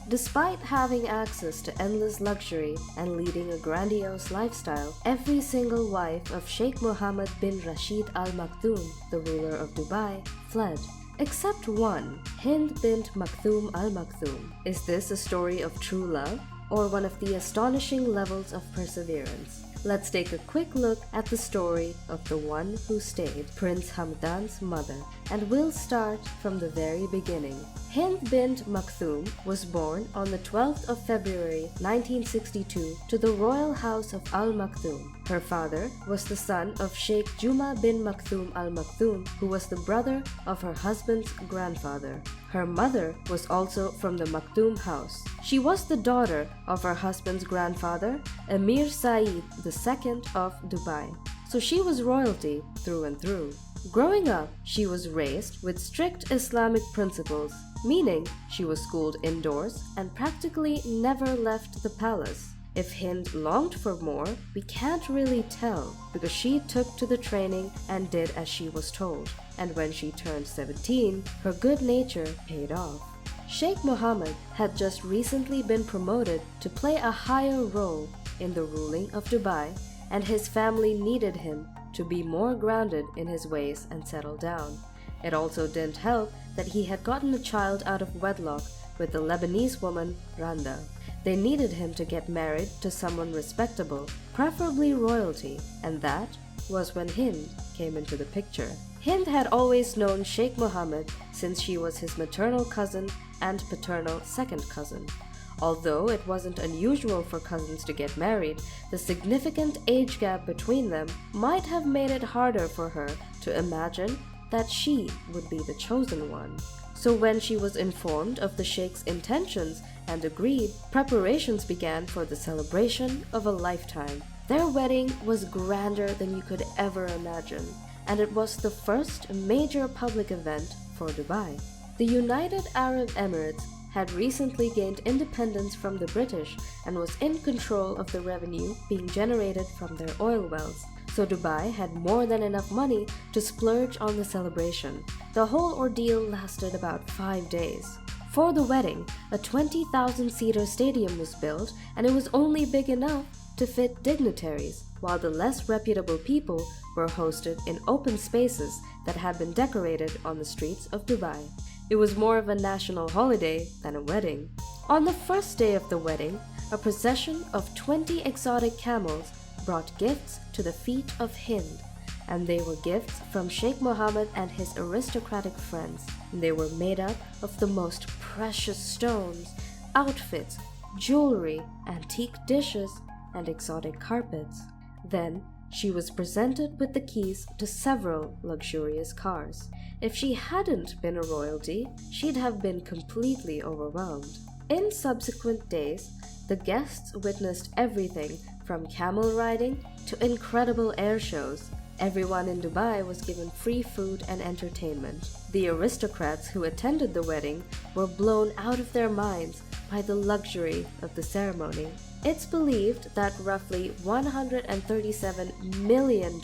Despite having access to endless luxury and leading a grandiose lifestyle, every single wife of Sheikh Mohammed bin Rashid Al Maktoum, the ruler of Dubai, fled. Except one, Hind bint Maktoum Al Maktoum. Is this a story of true love, or one of the astonishing levels of perseverance? Let's take a quick look at the story of the one who stayed, Prince Hamdan's mother, and we'll start from the very beginning. Hind bint Maktoum was born on the 12th of February 1962 to the royal house of Al Maktoum. Her father was the son of Sheikh Juma bin Maktoum Al Maktoum, who was the brother of her husband's grandfather. Her mother was also from the Maktoum house. She was the daughter of her husband's grandfather, Emir Said II of Dubai. So she was royalty through and through. Growing up, she was raised with strict Islamic principles, meaning she was schooled indoors and practically never left the palace. If Hind longed for more, we can't really tell because she took to the training and did as she was told. And when she turned 17, her good nature paid off. Sheikh Mohammed had just recently been promoted to play a higher role in the ruling of Dubai, and his family needed him to be more grounded in his ways and settle down. It also didn't help that he had gotten a child out of wedlock with the Lebanese woman Randa. They needed him to get married to someone respectable, preferably royalty, and that was when Hind came into the picture. Hind had always known Sheikh Mohammed since she was his maternal cousin and paternal second cousin. Although it wasn't unusual for cousins to get married, the significant age gap between them might have made it harder for her to imagine that she would be the chosen one. So when she was informed of the Sheikh's intentions and agreed, preparations began for the celebration of a lifetime. Their wedding was grander than you could ever imagine, and it was the first major public event for Dubai. The United Arab Emirates had recently gained independence from the British and was in control of the revenue being generated from their oil wells. So Dubai had more than enough money to splurge on the celebration. The whole ordeal lasted about 5 days. For the wedding, a 20,000-seater stadium was built, and it was only big enough to fit dignitaries, while the less reputable people were hosted in open spaces that had been decorated on the streets of Dubai. It was more of a national holiday than a wedding. On the first day of the wedding, a procession of 20 exotic camels brought gifts to the feet of Hind, and they were gifts from Sheikh Mohammed and his aristocratic friends. They were made up of the most precious stones, outfits, jewelry, antique dishes, and exotic carpets. Then she was presented with the keys to several luxurious cars. If she hadn't been a royalty, she'd have been completely overwhelmed. In subsequent days, the guests witnessed everything from camel riding to incredible air shows. Everyone in Dubai was given free food and entertainment. The aristocrats who attended the wedding were blown out of their minds by the luxury of the ceremony. It's believed that roughly $137 million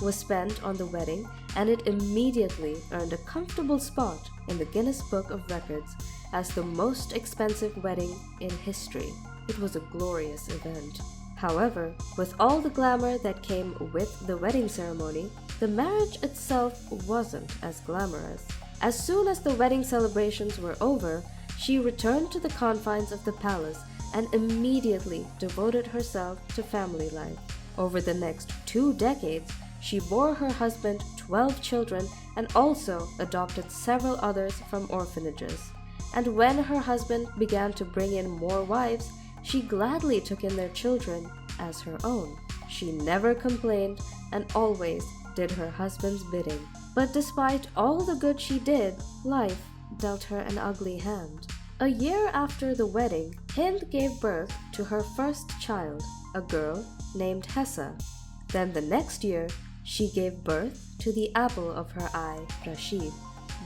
was spent on the wedding, and it immediately earned a comfortable spot in the Guinness Book of Records as the most expensive wedding in history. It was a glorious event. However, with all the glamour that came with the wedding ceremony, the marriage itself wasn't as glamorous. As soon as the wedding celebrations were over, she returned to the confines of the palace and immediately devoted herself to family life. Over the next 2 decades, she bore her husband 12 children and also adopted several others from orphanages. And when her husband began to bring in more wives, she gladly took in their children as her own. She never complained and always did her husband's bidding. But despite all the good she did, life dealt her an ugly hand. A year after the wedding, Hind gave birth to her first child, a girl named Haya. Then the next year, she gave birth to the apple of her eye, Rashid.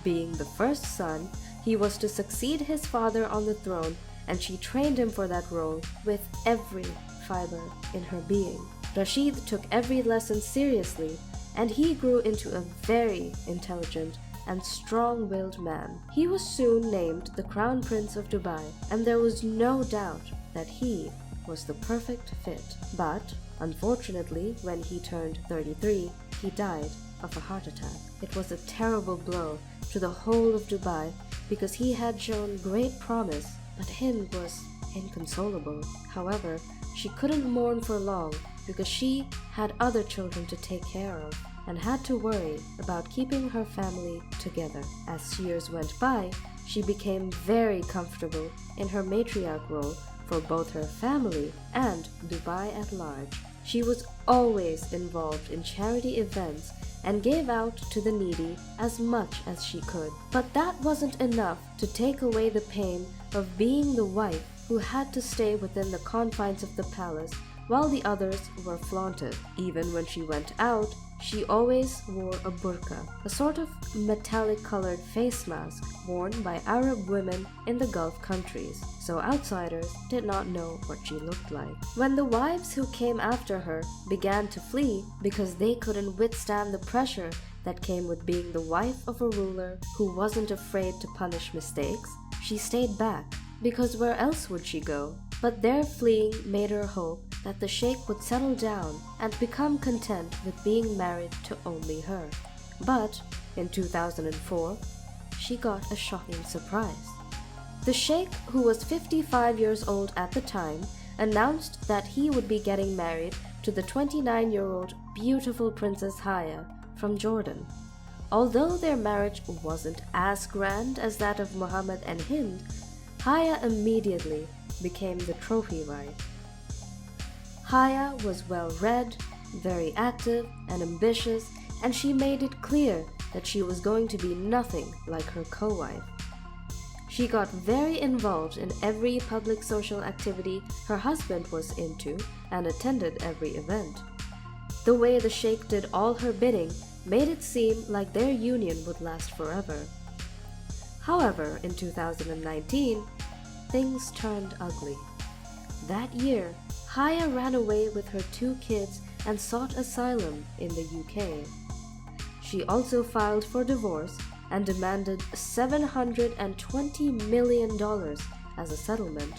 Being the first son, he was to succeed his father on the throne, and she trained him for that role with every fiber in her being. Rashid took every lesson seriously, and he grew into a very intelligent and strong-willed man. He was soon named the Crown Prince of Dubai, and there was no doubt that he was the perfect fit. But, unfortunately, when he turned 33, he died of a heart attack. It was a terrible blow to the whole of Dubai because he had shown great promise, but Hind was inconsolable. However, she couldn't mourn for long because she had other children to take care of and had to worry about keeping her family together. As years went by, she became very comfortable in her matriarch role for both her family and Dubai at large. She was always involved in charity events and gave out to the needy as much as she could. But that wasn't enough to take away the pain of being the wife who had to stay within the confines of the palace while the others were flaunted. Even when she went out, she always wore a burqa, a sort of metallic-colored face mask worn by Arab women in the Gulf countries, so outsiders did not know what she looked like. When the wives who came after her began to flee because they couldn't withstand the pressure that came with being the wife of a ruler who wasn't afraid to punish mistakes, she stayed back, because where else would she go? But their fleeing made her hope that the sheikh would settle down and become content with being married to only her. But in 2004, she got a shocking surprise. The sheikh, who was 55 years old at the time, announced that he would be getting married to the 29-year-old beautiful Princess Haya from Jordan. Although their marriage wasn't as grand as that of Mohammed and Hind, Haya immediately became the trophy wife. Haya was well-read, very active and ambitious, and she made it clear that she was going to be nothing like her co-wife. She got very involved in every public social activity her husband was into and attended every event. The way the sheikh did all her bidding made it seem like their union would last forever. However, in 2019, things turned ugly. That year, Haya ran away with her 2 kids and sought asylum in the UK. She also filed for divorce and demanded $720 million as a settlement.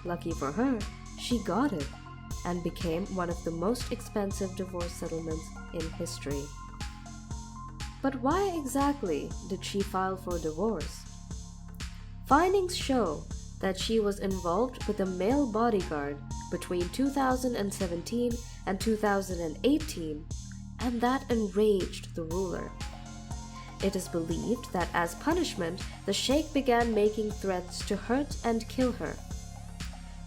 Lucky for her, she got it and became one of the most expensive divorce settlements in history. But why exactly did she file for divorce? Findings show that she was involved with a male bodyguard between 2017 and 2018, and that enraged the ruler. It is believed that as punishment, the sheikh began making threats to hurt and kill her.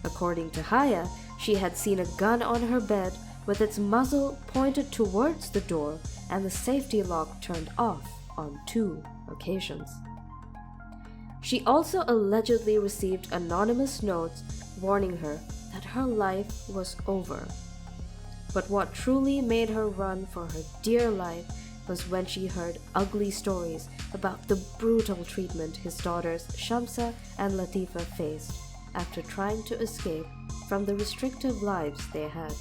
According to Haya, she had seen a gun on her bed with its muzzle pointed towards the door and the safety lock turned off on 2 occasions. She also allegedly received anonymous notes warning her that her life was over. But what truly made her run for her dear life was when she heard ugly stories about the brutal treatment his daughters Shamsa and Latifa faced after trying to escape from the restrictive lives they had.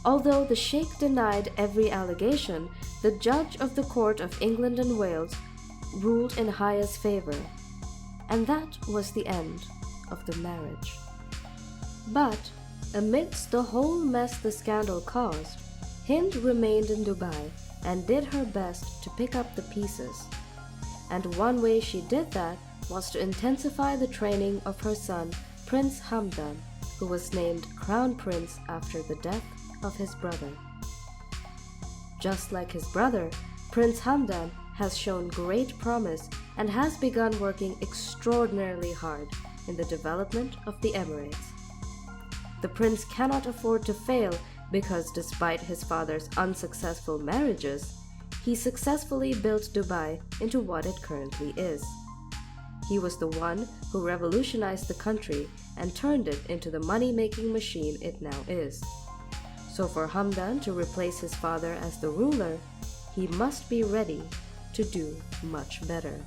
Although the sheikh denied every allegation, the judge of the Court of England and Wales ruled in Haya's favor, and that was the end of the marriage. But amidst the whole mess the scandal caused, Hind remained in Dubai and did her best to pick up the pieces. And one way she did that was to intensify the training of her son, Prince Hamdan, who was named Crown Prince after the death of his brother. Just like his brother, Prince Hamdan has shown great promise and has begun working extraordinarily hard in the development of the Emirates. The prince cannot afford to fail because despite his father's unsuccessful marriages, he successfully built Dubai into what it currently is. He was the one who revolutionized the country and turned it into the money-making machine it now is. So for Hamdan to replace his father as the ruler, he must be ready to do much better.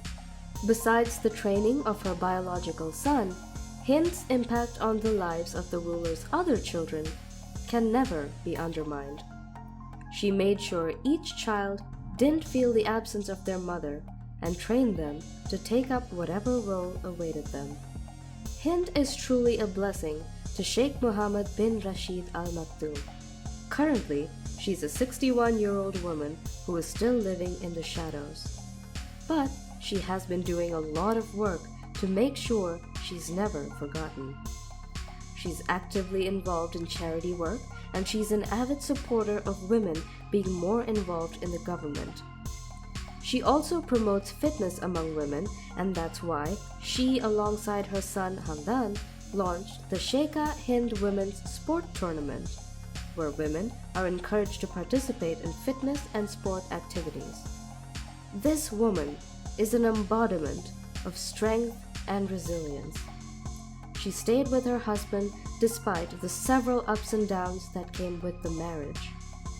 Besides the training of her biological son, Hind's impact on the lives of the ruler's other children can never be undermined. She made sure each child didn't feel the absence of their mother and trained them to take up whatever role awaited them. Hind is truly a blessing to Sheikh Mohammed bin Rashid Al Maktoum. Currently, she's a 61-year-old woman who is still living in the shadows. But she has been doing a lot of work to make sure she's never forgotten. She's actively involved in charity work, and she's an avid supporter of women being more involved in the government. She also promotes fitness among women, and that's why she, alongside her son Hamdan, launched the Sheikha Hind Women's Sport Tournament, where women are encouraged to participate in fitness and sport activities. This woman is an embodiment of strength and resilience. She stayed with her husband despite the several ups and downs that came with the marriage.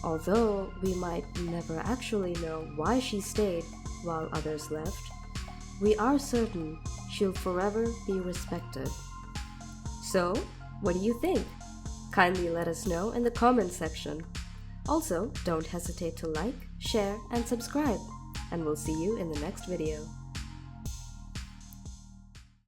Although we might never actually know why she stayed while others left, we are certain she'll forever be respected. So, what do you think? Kindly let us know in the comments section. Also, don't hesitate to like, share, and subscribe, and we'll see you in the next video.